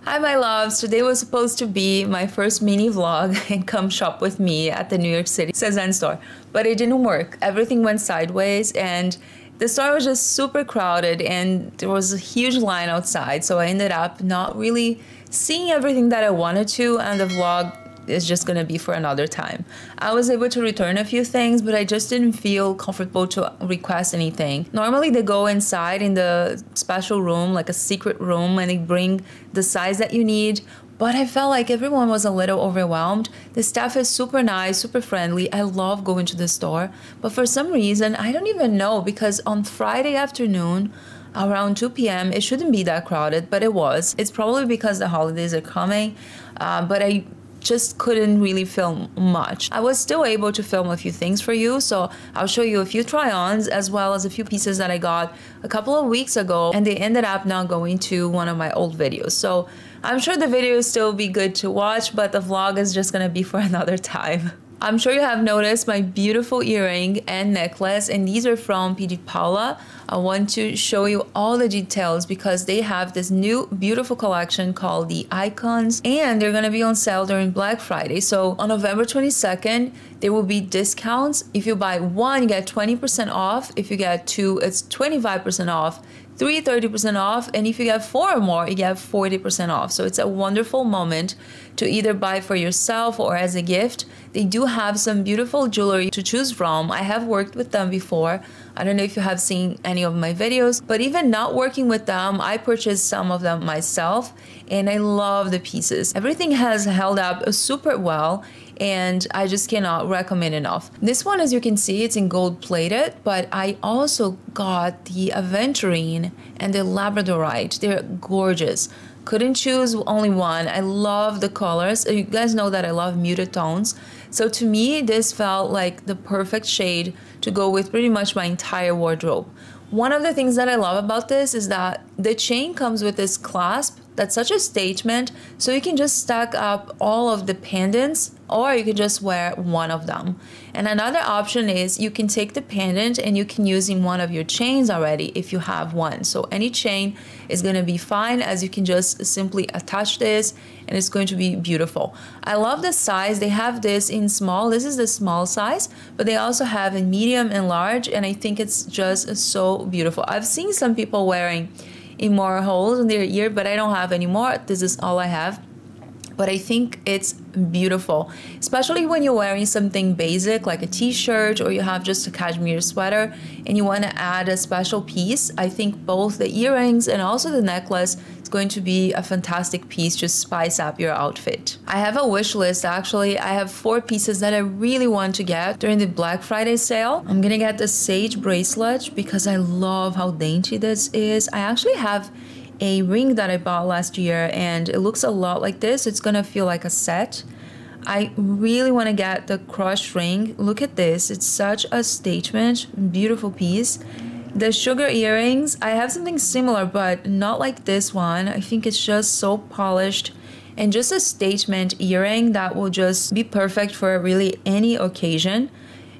Hi my loves, today was supposed to be my first mini vlog and come shop with me at the New York City SEZANE store, but it didn't work. Everything went sideways and the store was just super crowded and there was a huge line outside, so I ended up not really seeing everything that I wanted to, and the vlog is just gonna be for another time. I was able to return a few things, but I just didn't feel comfortable to request anything. Normally they go inside in the special room, like a secret room, and they bring the size that you need, but I felt like everyone was a little overwhelmed. The staff is super nice, super friendly. I love going to the store, but for some reason, I don't even know, because on Friday afternoon, around 2 p.m. it shouldn't be that crowded, but it was. It's probably because the holidays are coming, but I just couldn't really film much. I was still able to film a few things for you, so I'll show you a few try-ons as well as a few pieces that I got a couple of weeks ago, and they ended up not going to one of my old videos. So I'm sure the video will still be good to watch, but the vlog is just gonna be for another time. I'm sure you have noticed my beautiful earring and necklace, and these are from PDPAOLA. I want to show you all the details because they have this new beautiful collection called the Icons, and they're gonna be on sale during Black Friday. So on November 22nd, there will be discounts. If you buy one, you get 20% off. If you get two, it's 25% off. 3, 30% off, and if you get 4 or more, you get 40% off. So it's a wonderful moment to either buy for yourself or as a gift. They do have some beautiful jewelry to choose from. I have worked with them before. I don't know if you have seen any of my videos, but even not working with them, I purchased some of them myself, and I love the pieces. Everything has held up super well, and I just cannot recommend enough. This one, as you can see, it's in gold plated, but I also got the aventurine and the labradorite. They're gorgeous. Couldn't choose only one. I love the colors. You guys know that I love muted tones. So to me, this felt like the perfect shade to go with pretty much my entire wardrobe. One of the things that I love about this is that the chain comes with this clasp. That's such a statement, so you can just stack up all of the pendants, or you can just wear one of them. And another option is you can take the pendant and you can use in one of your chains already if you have one. So any chain is going to be fine, as you can just simply attach this and it's going to be beautiful. I love the size. They have this in small. This is the small size, but they also have in medium and large, and I think it's just so beautiful. I've seen some people wearing in more holes in their ear, but I don't have any more. This is all I have. But I think it's beautiful, especially when you're wearing something basic like a t-shirt, or you have just a cashmere sweater and you want to add a special piece. I think both the earrings and also the necklace is going to be a fantastic piece to spice up your outfit. I have a wish list actually. I have 4 pieces that I really want to get during the Black Friday sale. I'm gonna get the sage bracelet because I love how dainty this is. I actually have a ring that I bought last year and it looks a lot like this. It's gonna feel like a set. I really want to get the crushed ring. Look at this, it's such a statement, beautiful piece. The sugar earrings, I have something similar but not like this one. I think it's just so polished and just a statement earring that will just be perfect for really any occasion.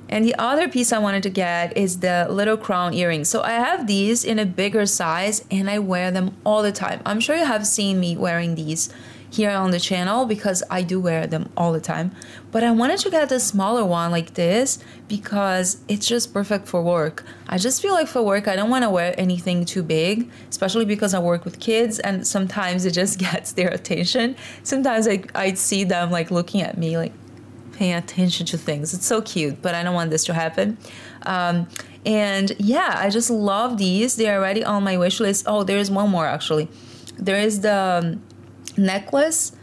And the other piece I wanted to get is the little crown earrings. So I have these in a bigger size and I wear them all the time. I'm sure you have seen me wearing these here on the channel because I do wear them all the time. But I wanted to get the smaller one like this because it's just perfect for work. I just feel like for work, I don't want to wear anything too big, especially because I work with kids and sometimes it just gets their attention. Sometimes I see them like looking at me like, paying attention to things. It's so cute, but I don't want this to happen. And yeah, I just love these. They're already on my wish list. Oh, there's one more actually. There is the necklace.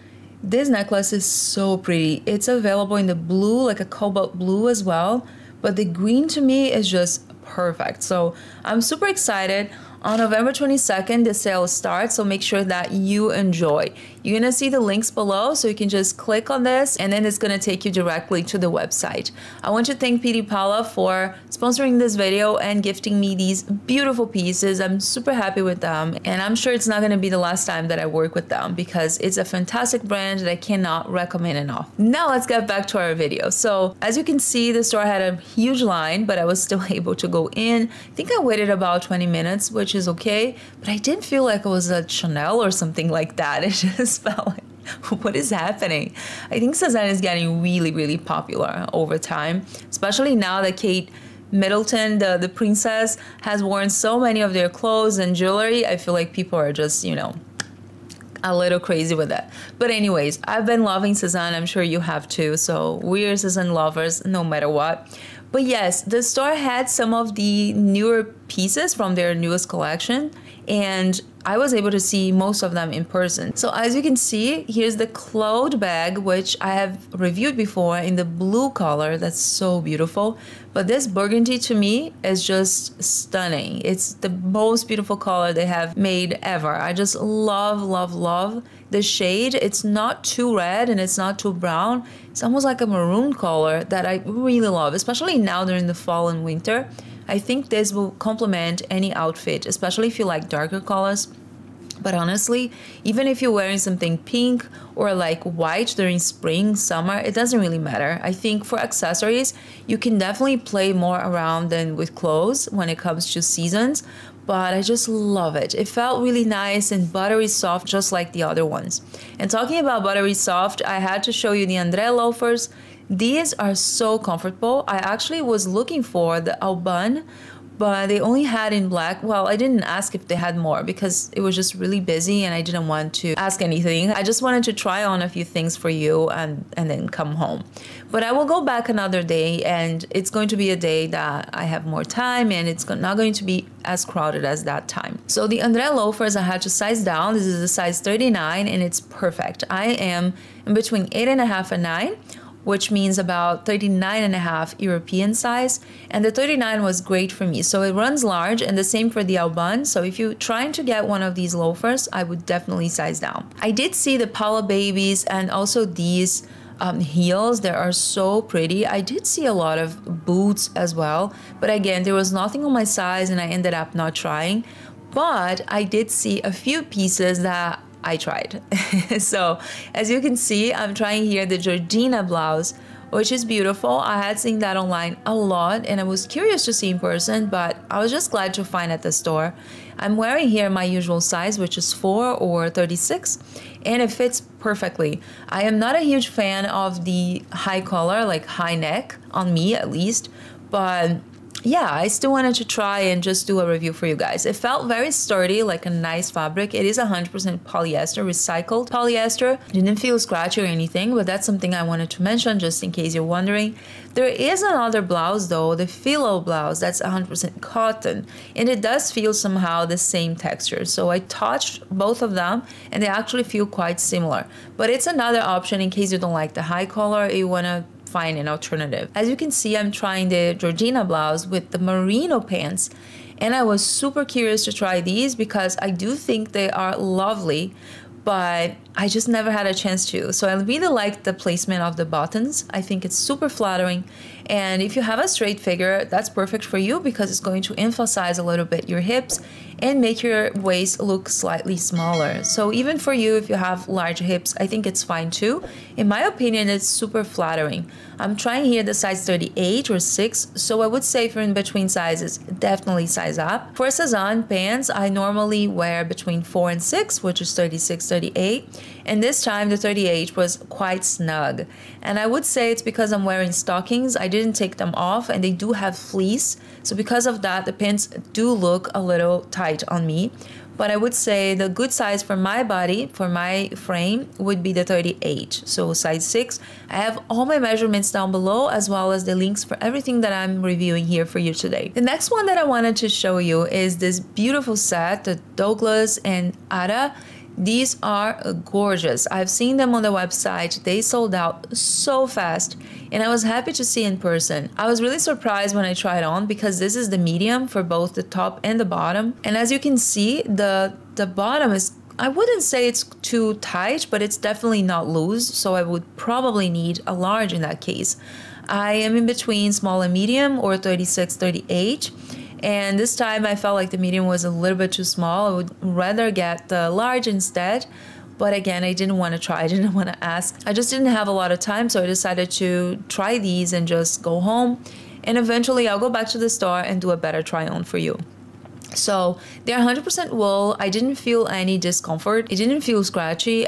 This necklace is so pretty. It's available in the blue, like a cobalt blue as well, but the green to me is just perfect. So I'm super excited. On November 22nd, the sale starts, so make sure that you enjoy. You're gonna see the links below, so you can just click on this and then it's gonna take you directly to the website. I want to thank PDPAOLA for sponsoring this video and gifting me these beautiful pieces. I'm super happy with them, and I'm sure it's not gonna be the last time that I work with them because it's a fantastic brand that I cannot recommend enough. Now let's get back to our video. So as you can see, the store had a huge line, but I was still able to go in. I think I waited about 20 minutes, which which is okay, but I didn't feel like it was a Chanel or something like that. It just felt like, what is happening? I think SEZANE is getting really, really popular over time, especially now that Kate Middleton, the princess, has worn so many of their clothes and jewelry. I feel like people are just, you know, a little crazy with it. But anyways, I've been loving SEZANE. I'm sure you have too. So we're SEZANE lovers no matter what. But yes, the store had some of the newer pieces from their newest collection, and I was able to see most of them in person. So as you can see, here's the Claude Bag, which I have reviewed before in the blue color. That's so beautiful. But this burgundy to me is just stunning. It's the most beautiful color they have made ever. I just love, love, love the shade. It's not too red and it's not too brown. It's almost like a maroon color that I really love, especially now during the fall and winter. I think this will complement any outfit, especially if you like darker colors. But honestly, even if you're wearing something pink or like white during spring, summer, it doesn't really matter. I think for accessories, you can definitely play more around than with clothes when it comes to seasons. But I just love it. It felt really nice and buttery soft, just like the other ones. And talking about buttery soft, I had to show you the André loafers. These are so comfortable. I actually was looking for the Alban, but they only had in black. Well, I didn't ask if they had more because it was just really busy and I didn't want to ask anything. I just wanted to try on a few things for you and then come home. But I will go back another day, and it's going to be a day that I have more time and it's not going to be as crowded as that time. So the André loafers, I had to size down. This is a size 39 and it's perfect. I am in between 8.5 and 9. Which means about 39.5 European size, and the 39 was great for me. So it runs large, and the same for the Alban. So if you're trying to get one of these loafers, I would definitely size down. I did see the Paula Babies and also these heels. They are so pretty. I did see a lot of boots as well, but again, there was nothing on my size and I ended up not trying. But I did see a few pieces that I tried. So as you can see, I'm trying here the Jordyna blouse, which is beautiful. I had seen that online a lot and I was curious to see in person, but I was just glad to find at the store. I'm wearing here my usual size, which is 4 or 36, and it fits perfectly. I am not a huge fan of the high collar, like high neck, on me at least, but yeah, I still wanted to try and just do a review for you guys. It felt very sturdy, like a nice fabric. It is 100% polyester, recycled polyester. It didn't feel scratchy or anything, but that's something I wanted to mention just in case you're wondering. There is another blouse though, the Milou Blouse, that's 100% cotton, and it does feel somehow the same texture. So I touched both of them and they actually feel quite similar. But it's another option in case you don't like the high collar, you want to find an alternative. As you can see, I'm trying the Jordyna blouse with the Marino Pants, and I was super curious to try these because I do think they are lovely, but I just never had a chance to. So I really like the placement of the buttons. I think it's super flattering, and if you have a straight figure, that's perfect for you because it's going to emphasize a little bit your hips and make your waist look slightly smaller. So even for you, if you have large hips, I think it's fine too. In my opinion, it's super flattering. I'm trying here the size 38 or 6, so I would say if you're in between sizes, definitely size up. For SEZANE pants, I normally wear between 4 and 6, which is 36, 38. And this time the 38 was quite snug. And I would say it's because I'm wearing stockings. I didn't take them off and they do have fleece. So because of that, the pants do look a little tight on me. But I would say the good size for my body, for my frame, would be the 38. So size 6. I have all my measurements down below as well as the links for everything that I'm reviewing here for you today. The next one that I wanted to show you is this beautiful set, the Douglas and Adda. These are gorgeous. I've seen them on the website. They sold out so fast and I was happy to see in person. I was really surprised when I tried on because this is the medium for both the top and the bottom. And as you can see, the bottom is, I wouldn't say it's too tight, but it's definitely not loose. So I would probably need a large in that case. I am in between small and medium or 36, 38. And this time I felt like the medium was a little bit too small. I would rather get the large instead. But again, I didn't want to try. I didn't want to ask. I just didn't have a lot of time. So I decided to try these and just go home. And eventually I'll go back to the store and do a better try on for you. So they're 100% wool. I didn't feel any discomfort. It didn't feel scratchy,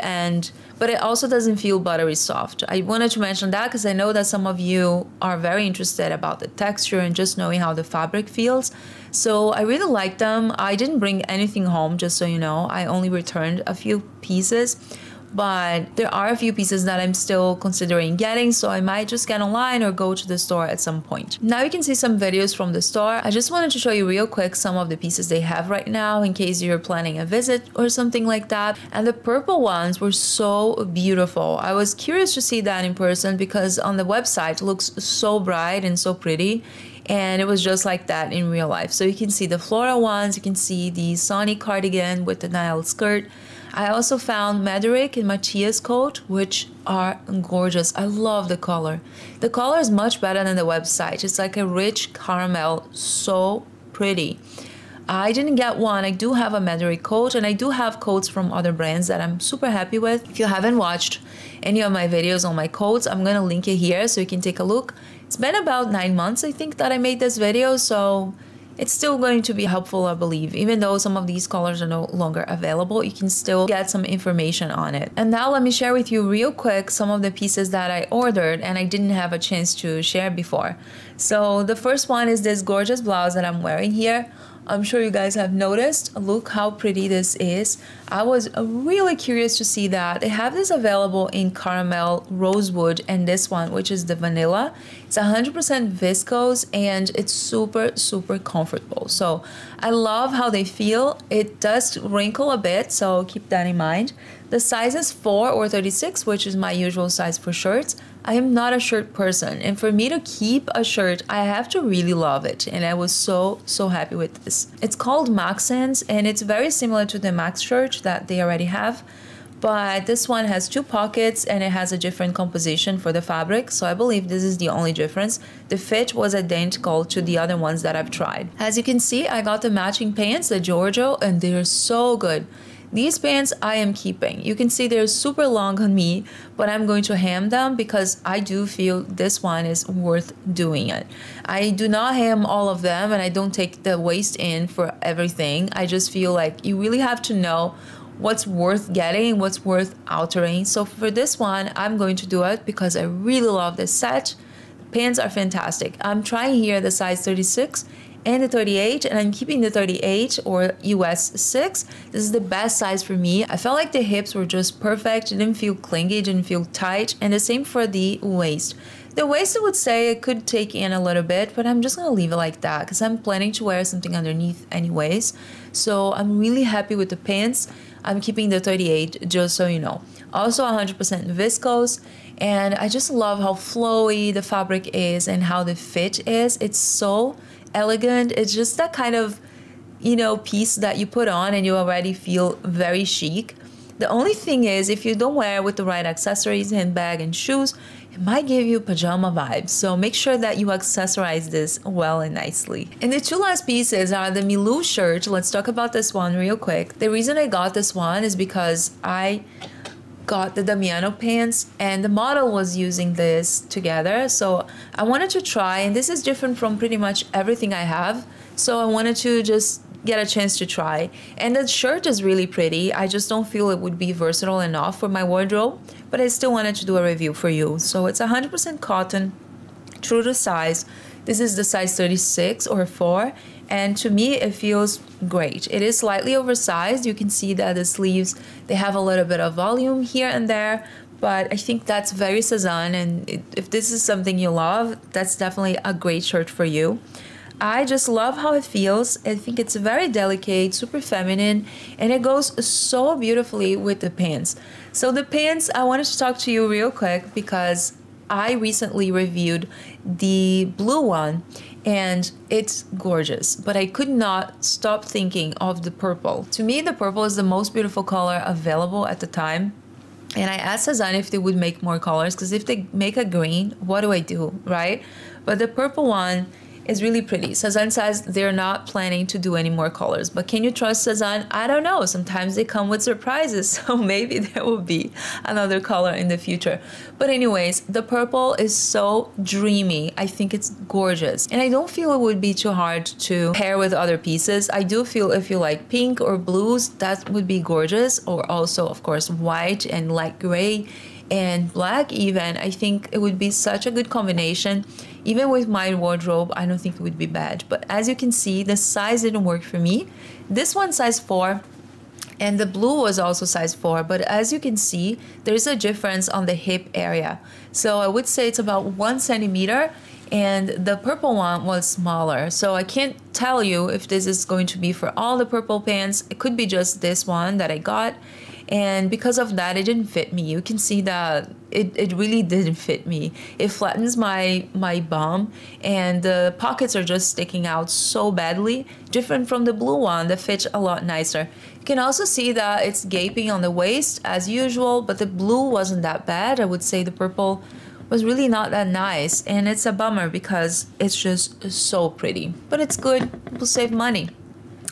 but it also doesn't feel buttery soft. I wanted to mention that because I know that some of you are very interested about the texture and just knowing how the fabric feels. So I really like them. I didn't bring anything home, just so you know. I only returned a few pieces, but there are a few pieces that I'm still considering getting, so I might just get online or go to the store at some point. Now you can see some videos from the store. I just wanted to show you real quick some of the pieces they have right now in case you're planning a visit or something like that. And the purple ones were so beautiful. I was curious to see that in person because on the website it looks so bright and so pretty. And it was just like that in real life. So you can see the floral ones, you can see the Sonnie Cardigan with the Naelle Skirt. I also found Mederick and Matthias coat, which are gorgeous. I love the color. The color is much better than the website. It's like a rich caramel, so pretty. I didn't get one. I do have a Mederick coat, and I do have coats from other brands that I'm super happy with. If you haven't watched any of my videos on my coats, I'm gonna link it here so you can take a look. It's been about 9 months, I think, that I made this video, so it's still going to be helpful, I believe. Even though some of these colors are no longer available, you can still get some information on it. And now let me share with you real quick some of the pieces that I ordered and I didn't have a chance to share before. So the first one is this gorgeous blouse that I'm wearing here. I'm sure you guys have noticed. Look how pretty this is. I was really curious to see that. They have this available in caramel, rosewood, and this one, which is the vanilla. It's 100% viscose and it's super, super comfortable. So I love how they feel. It does wrinkle a bit, so keep that in mind. The size is 4 or 36, which is my usual size for shirts. I am not a shirt person, and for me to keep a shirt, I have to really love it, and I was so happy with this. It's called Maxence, and it's very similar to the Max shirt that they already have, but this one has 2 pockets and it has a different composition for the fabric, so I believe this is the only difference. The fit was identical to the other ones that I've tried. As you can see, I got the matching pants, the Georgio, and they're so good. These pants I am keeping. You can see they're super long on me, but I'm going to hem them because I do feel this one is worth doing it. I do not hem all of them and I don't take the waist in for everything. I just feel like you really have to know what's worth getting and what's worth altering. So for this one, I'm going to do it because I really love this set. The pants are fantastic. I'm trying here the size 36 and the 38, and I'm keeping the 38 or US 6. This is the best size for me. I felt like the hips were just perfect. It didn't feel clingy, it didn't feel tight, and the same for the waist. The waist, I would say it could take in a little bit, but I'm just gonna leave it like that because I'm planning to wear something underneath anyways. So I'm really happy with the pants. I'm keeping the 38, just so you know. Also 100% viscose, and I just love how flowy the fabric is and how the fit is. It's so elegant. It's just that kind of, you know, piece that you put on and you already feel very chic. The only thing is, if you don't wear it with the right accessories, handbag, and shoes, it might give you pajama vibes. So make sure that you accessorize this well and nicely. And the 2 last pieces are the Milou shirt. Let's talk about this one real quick. The reason I got this one is because I got the Damiano Pants and the model was using this together, so I wanted to try, and this is different from pretty much everything I have, so I wanted to just get a chance to try. And the shirt is really pretty. I just don't feel it would be versatile enough for my wardrobe, but I still wanted to do a review for you. So it's 100% cotton, true to size. This is the size 36 or 4, and to me it feels great. It is slightly oversized. You can see that the sleeves, they have a little bit of volume here and there, but I think that's very SEZANE, and if this is something you love, that's definitely a great shirt for you. I just love how it feels. I think it's very delicate, super feminine, and it goes so beautifully with the pants. So the pants, I wanted to talk to you real quick because I recently reviewed the blue one and it's gorgeous, but I could not stop thinking of the purple. To me, the purple is the most beautiful color available at the time. And I asked SEZANE if they would make more colors, because if they make a green, what do I do, right? But the purple one is really pretty. SEZANE says they're not planning to do any more colors, but can you trust SEZANE? I don't know. Sometimes they come with surprises, so maybe there will be another color in the future. But anyways, the purple is so dreamy. I think it's gorgeous, and I don't feel it would be too hard to pair with other pieces. I do feel if you like pink or blues, that would be gorgeous, or also of course white and light gray and black even. I think it would be such a good combination. Even with my wardrobe, I don't think it would be bad. But as you can see, the size didn't work for me. This one size 4, and the blue was also size 4. But as you can see, there's a difference on the hip area. So I would say it's about 1 centimeter, and the purple one was smaller. So I can't tell you if this is going to be for all the purple pants. It could be just this one that I got. And because of that, it didn't fit me. You can see that it really didn't fit me. It flattens my bum, and the pockets are just sticking out so badly, different from the blue one that fits a lot nicer. You can also see that it's gaping on the waist as usual, but the blue wasn't that bad. I would say the purple was really not that nice, and it's a bummer because it's just so pretty. But it's good, we'll save money.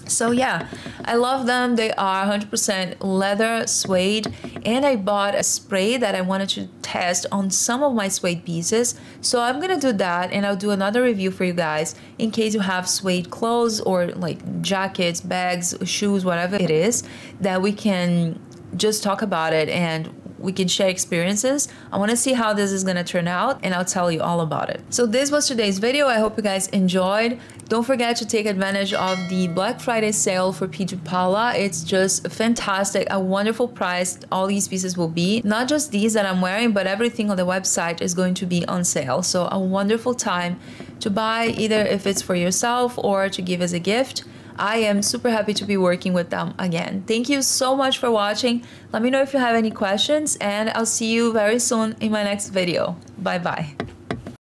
So yeah, I love them. They are 100% leather suede, and I bought a spray that I wanted to test on some of my suede pieces. So I'm gonna do that, and I'll do another review for you guys in case you have suede clothes or like jackets, bags, shoes, whatever it is, that we can just talk about it and we can share experiences. I want to see how this is gonna turn out, and I'll tell you all about it. So this was today's video. I hope you guys enjoyed. Don't forget to take advantage of the Black Friday sale for PDPAOLA. It's just fantastic, a wonderful price. All these pieces will be, not just these that I'm wearing, but everything on the website is going to be on sale. So a wonderful time to buy, either if it's for yourself or to give as a gift. I am super happy to be working with them again. Thank you so much for watching. Let me know if you have any questions, and I'll see you very soon in my next video. Bye bye.